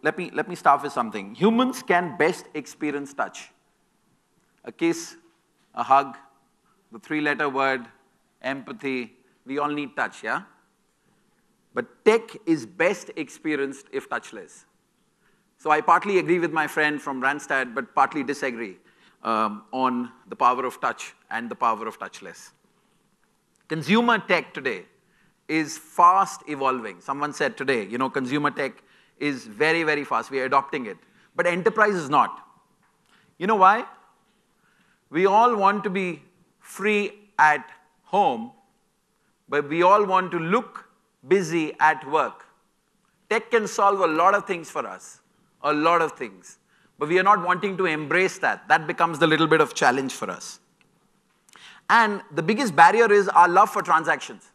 let me start with something. Humans can best experience touch. A kiss, a hug, the three-letter word, empathy. We all need touch, yeah? But tech is best experienced if touchless. So I partly agree with my friend from Randstad, but partly disagree on the power of touch and the power of touchless. Consumer tech today is fast evolving. Someone said today, consumer tech is very, very fast. We are adopting it. But enterprise is not. You know why? We all want to be free at home, but we all want to look busy at work. Tech can solve a lot of things for us, a lot of things. But we are not wanting to embrace that. That becomes the little bit of challenge for us. And the biggest barrier is our love for transactions.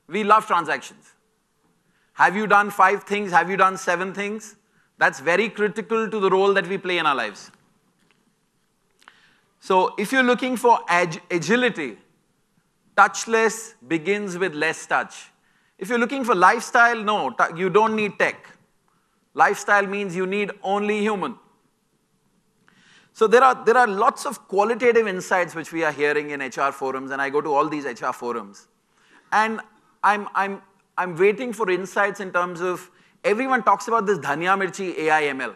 We love transactions. Have you done 5 things? Have you done 7 things? That's very critical to the role that we play in our lives. So if you're looking for agility, touchless begins with less touch. If you're looking for lifestyle, no, you don't need tech. Lifestyle means you need only human. So there are lots of qualitative insights which we are hearing in HR forums, and I go to all these HR forums. And I'm waiting for insights in terms of, everyone talks about this dhania mirchi AI ML.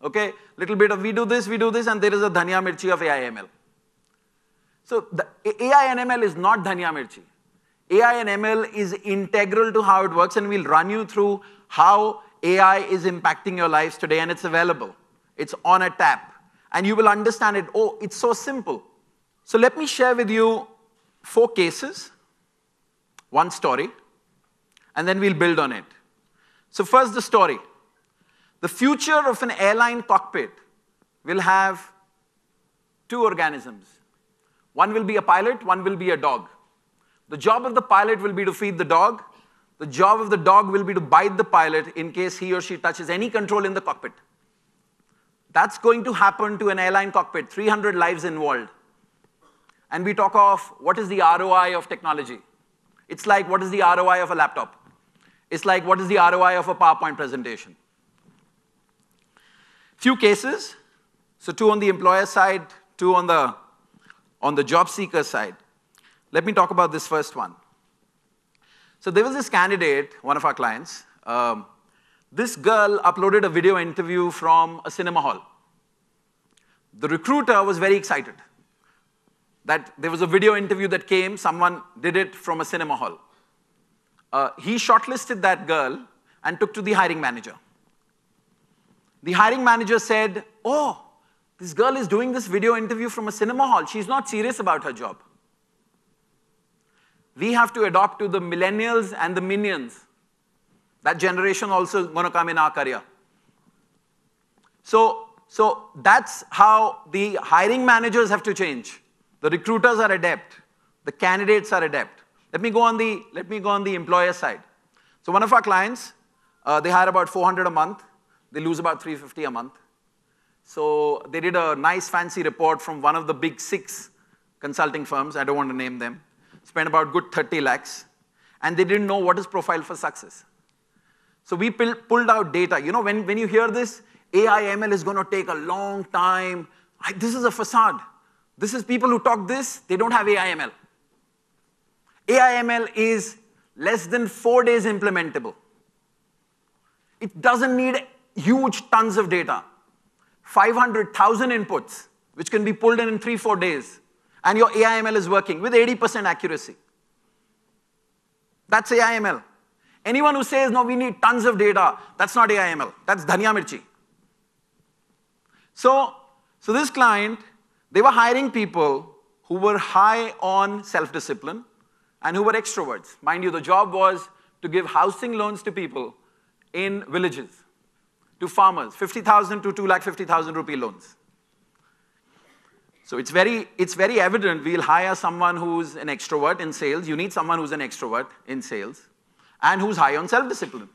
Okay? Little bit of we do this, and there is a dhania mirchi of AI ML. So the AI and ML is not dhania mirchi. AI and ML is integral to how it works, and we'll run you through how AI is impacting your lives today, and it's available. It's on a tap. And you will understand it. Oh, it's so simple. So let me share with you 4 cases, 1 story, and then we'll build on it. So first, the story. The future of an airline cockpit will have 2 organisms. One will be a pilot, one will be a dog. The job of the pilot will be to feed the dog. The job of the dog will be to bite the pilot in case he or she touches any control in the cockpit. That's going to happen to an airline cockpit, 300 lives involved. And we talk of what is the ROI of technology. It's like what is the ROI of a laptop. It's like what is the ROI of a PowerPoint presentation. Few cases, so 2 on the employer side, 2 on the job seeker side. Let me talk about this first one. So there was this candidate, one of our clients. This girl uploaded a video interview from a cinema hall. The recruiter was very excited that there was a video interview that came, someone did it from a cinema hall. He shortlisted that girl and took to the hiring manager. The hiring manager said, oh, this girl is doing this video interview from a cinema hall. She's not serious about her job. We have to adopt to the millennials and the minions. That generation also going to come in our career. So that's how the hiring managers have to change. The recruiters are adept. The candidates are adept. Let me go on the employer side. So one of our clients, they hire about 400 a month. They lose about 350 a month. So they did a nice fancy report from one of the big 6 consulting firms. I don't want to name them. Spent about good 30 lakhs. And they didn't know what is profile for success. So we pulled out data. When you hear this, AI ML is going to take a long time. This is a facade. This is people who talk this, they don't have AI ML. AI ML is less than 4 days implementable. It doesn't need huge tons of data. 500,000 inputs, which can be pulled in 3-4 days. And your AI ML is working with 80% accuracy. That's AI ML. Anyone who says, no, we need tons of data, that's not AI ML. That's dhania mirchi. So this client, they were hiring people who were high on self-discipline and who were extroverts. Mind you, the job was to give housing loans to people in villages, to farmers, 50,000 to 2,50,000 rupee loans. So it's very evident we'll hire someone who's an extrovert in sales. You need someone who's an extrovert in sales and who's high on self-discipline.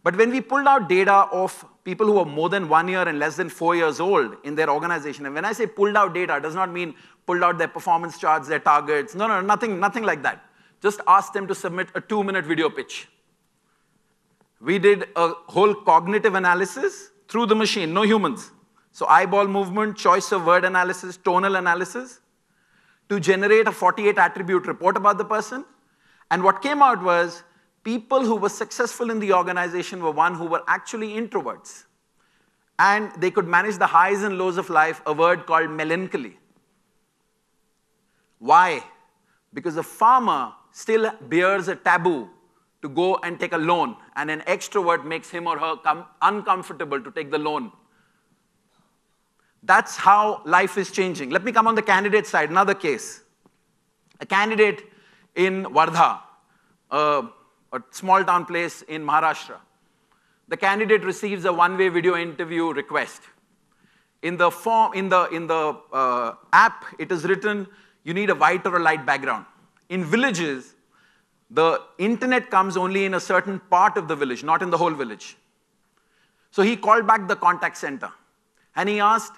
But when we pulled out data of people who are more than 1 year and less than 4 years old in their organization, and when I say pulled out data, it does not mean pulled out their performance charts, their targets. No, nothing like that. Just ask them to submit a 2-minute video pitch. We did a whole cognitive analysis through the machine, no humans. So eyeball movement, choice of word analysis, tonal analysis, to generate a 48 attribute report about the person. And what came out was people who were successful in the organization were one who were actually introverts. And they could manage the highs and lows of life, a word called melancholy. Why? Because a farmer still bears a taboo to go and take a loan, and an extrovert makes him or her uncomfortable to take the loan. That's how life is changing. Let me come on the candidate side, another case. A candidate in Wardha, a small town place in Maharashtra. The candidate receives a one-way video interview request. In the form, in the app, it is written, you need a white or a light background. In villages, the internet comes only in a certain part of the village, not in the whole village. So he called back the contact center and he asked,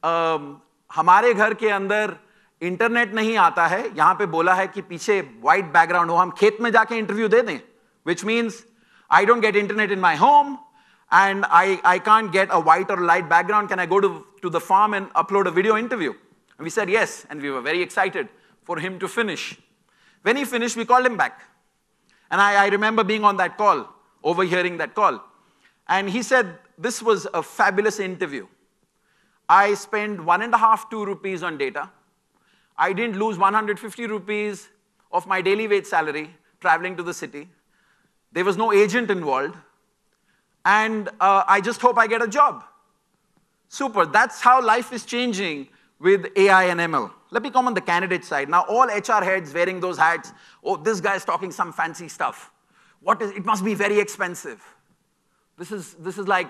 हमारे घर के अंदर internet नहीं आता है, यहाँ पे बोला है कि पीछे white background हो, हम खेत में जाके इंटरव्यू दे दें, which means I don't get internet in my home and I can't get a white or light background. Can I go to the farm and upload a video interview? And we said yes, and we were very excited for him to finish. When he finished, we called him back. And I remember being on that call, overhearing that call. And he said, this was a fabulous interview. I spent 1.5, 2 rupees on data. I didn't lose 150 rupees of my daily wage salary traveling to the city. There was no agent involved. And I just hope I get a job. Super. That's how life is changing with AI and ML. Let me come on the candidate side. Now, all HR heads wearing those hats, oh, this guy is talking some fancy stuff. It must be very expensive. This is like,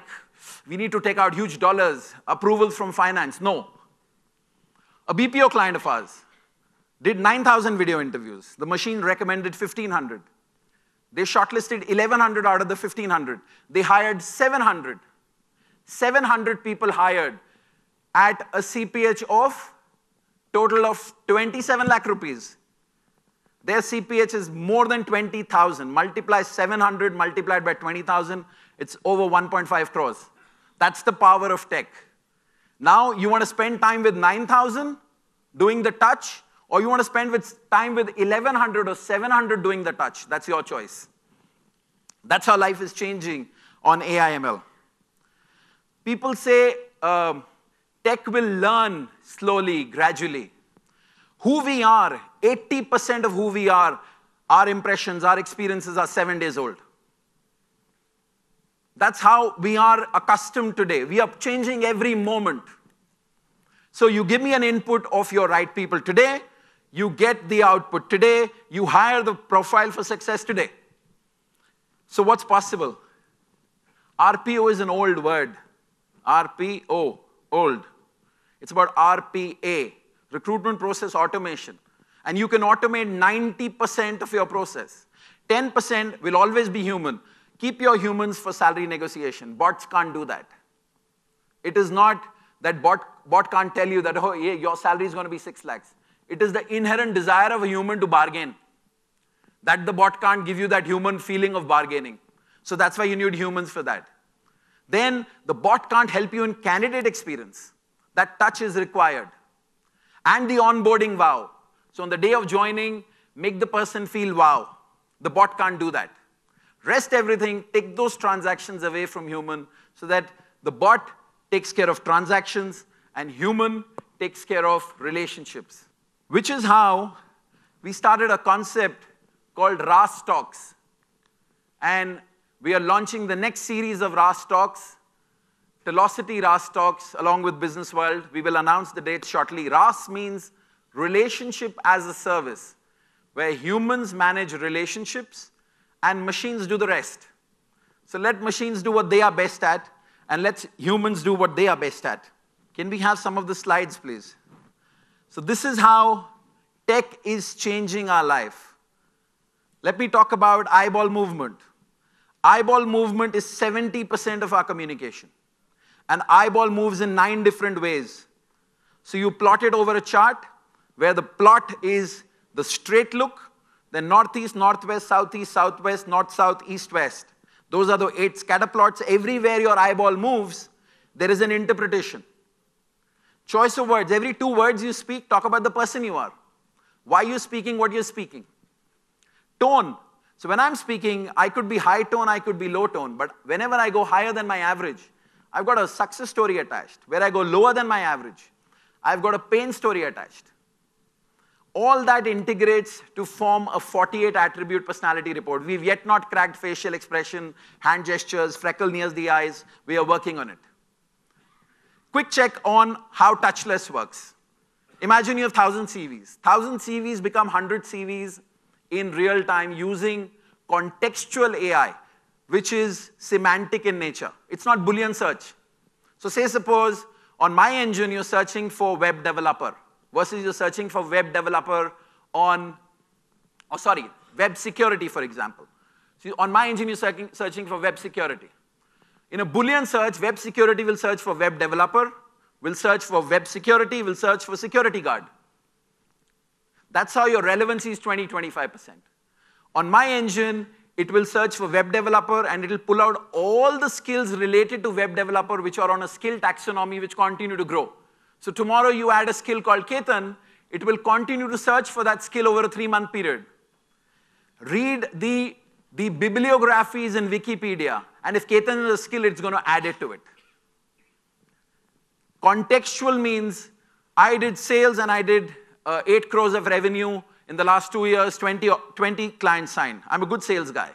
we need to take out huge dollars, approvals from finance. No. A BPO client of ours did 9,000 video interviews. The machine recommended 1,500. They shortlisted 1,100 out of the 1,500. They hired 700. 700 people hired at a CPH of total of 27 lakh rupees. Their CPH is more than 20,000. Multiply 700 multiplied by 20,000, it's over 1.5 crores. That's the power of tech. Now, you want to spend time with 9,000 doing the touch, or you want to spend time with 1,100 or 700 doing the touch. That's your choice. That's how life is changing on AI/ML. People say tech will learn slowly, gradually. Who we are, 80% of who we are, our impressions, our experiences are 7 days old. That's how we are accustomed today. We are changing every moment. So you give me an input of your right people today, you get the output today, you hire the profile for success today. So what's possible? RPO is an old word. RPO, old. It's about RPA, recruitment process automation. And you can automate 90% of your process. 10% will always be human. Keep your humans for salary negotiation. Bots can't do that. It is not that bot can't tell you that, oh, yeah, your salary is going to be 6 lakhs. It is the inherent desire of a human to bargain. That the bot can't give you that human feeling of bargaining. So that's why you need humans for that. Then the bot can't help you in candidate experience. That touch is required. And the onboarding wow. So on the day of joining, make the person feel wow. The bot can't do that. Rest everything, take those transactions away from human so that the bot takes care of transactions and human takes care of relationships. Which is how we started a concept called RAS Talks. And we are launching the next series of RAS Talks, Velocity RAS Talks, along with Business World. We will announce the date shortly. RAS means relationship as a service, where humans manage relationships and machines do the rest. So let machines do what they are best at, and let humans do what they are best at. Can we have some of the slides, please? So this is how tech is changing our life. Let me talk about eyeball movement. Eyeball movement is 70% of our communication. And eyeball moves in 9 different ways. So you plot it over a chart where the plot is the straight look, then northeast, northwest, southeast, southwest, north, south, east, west. Those are the 8 scatter plots. Everywhere your eyeball moves, there is an interpretation. Choice of words. Every 2 words you speak, talk about the person you are. Why you're speaking what you're speaking. Tone. So when I'm speaking, I could be high tone, I could be low tone. But whenever I go higher than my average, I've got a success story attached. Where I go lower than my average, I've got a pain story attached. All that integrates to form a 48 attribute personality report. We've yet not cracked facial expression, hand gestures, freckle near the eyes. We are working on it. Quick check on how Touchless works. Imagine you have 1,000 CVs. 1,000 CVs become 100 CVs in real time using contextual AI, which is semantic in nature. It's not Boolean search. So say suppose on my engine you're searching for web developer versus you're searching for web developer on, web security, for example. So on my engine, you're searching for web security. In a Boolean search, web security will search for web developer, will search for web security, will search for security guard. That's how your relevancy is 20-25%. On my engine, it will search for web developer and it will pull out all the skills related to web developer which are on a skill taxonomy which continue to grow. So tomorrow you add a skill called Ketan, it will continue to search for that skill over a 3-month period. Read the bibliographies in Wikipedia, and if Ketan is a skill, it's going to add it to it. Contextual means I did sales and I did 8 crores of revenue in the last 2 years, 20 clients signed. I'm a good sales guy,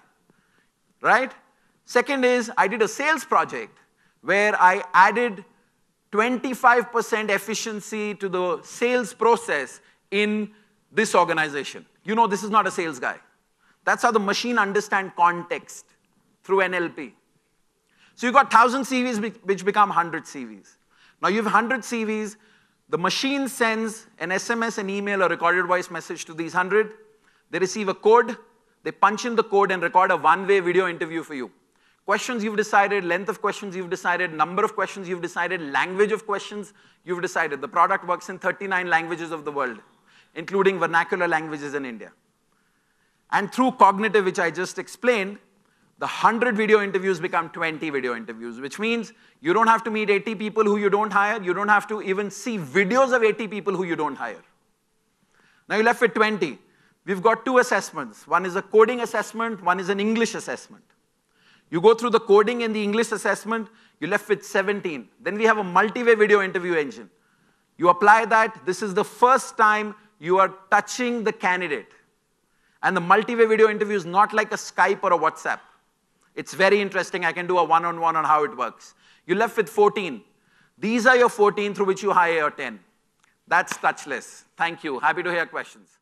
right? Second is I did a sales project where I added 25% efficiency to the sales process in this organization. You know this is not a sales guy. That's how the machine understands context through NLP. So you've got 1,000 CVs which become 100 CVs. Now you have 100 CVs. The machine sends an SMS, an email, a recorded voice message to these 100. They receive a code. They punch in the code and record a one-way video interview for you. Questions you've decided, length of questions you've decided, number of questions you've decided, language of questions you've decided. The product works in 39 languages of the world, including vernacular languages in India. And through cognitive, which I just explained, the 100 video interviews become 20 video interviews, which means you don't have to meet 80 people who you don't hire. You don't have to even see videos of 80 people who you don't hire. Now you're left with 20. We've got 2 assessments. One is a coding assessment, one is an English assessment. You go through the coding and the English assessment, you're left with 17. Then we have a multi-way video interview engine. You apply that. This is the first time you are touching the candidate. And the multi-way video interview is not like a Skype or a WhatsApp. It's very interesting. I can do a one-on-one on how it works. You're left with 14. These are your 14 through which you hire your 10. That's Touchless. Thank you. Happy to hear questions.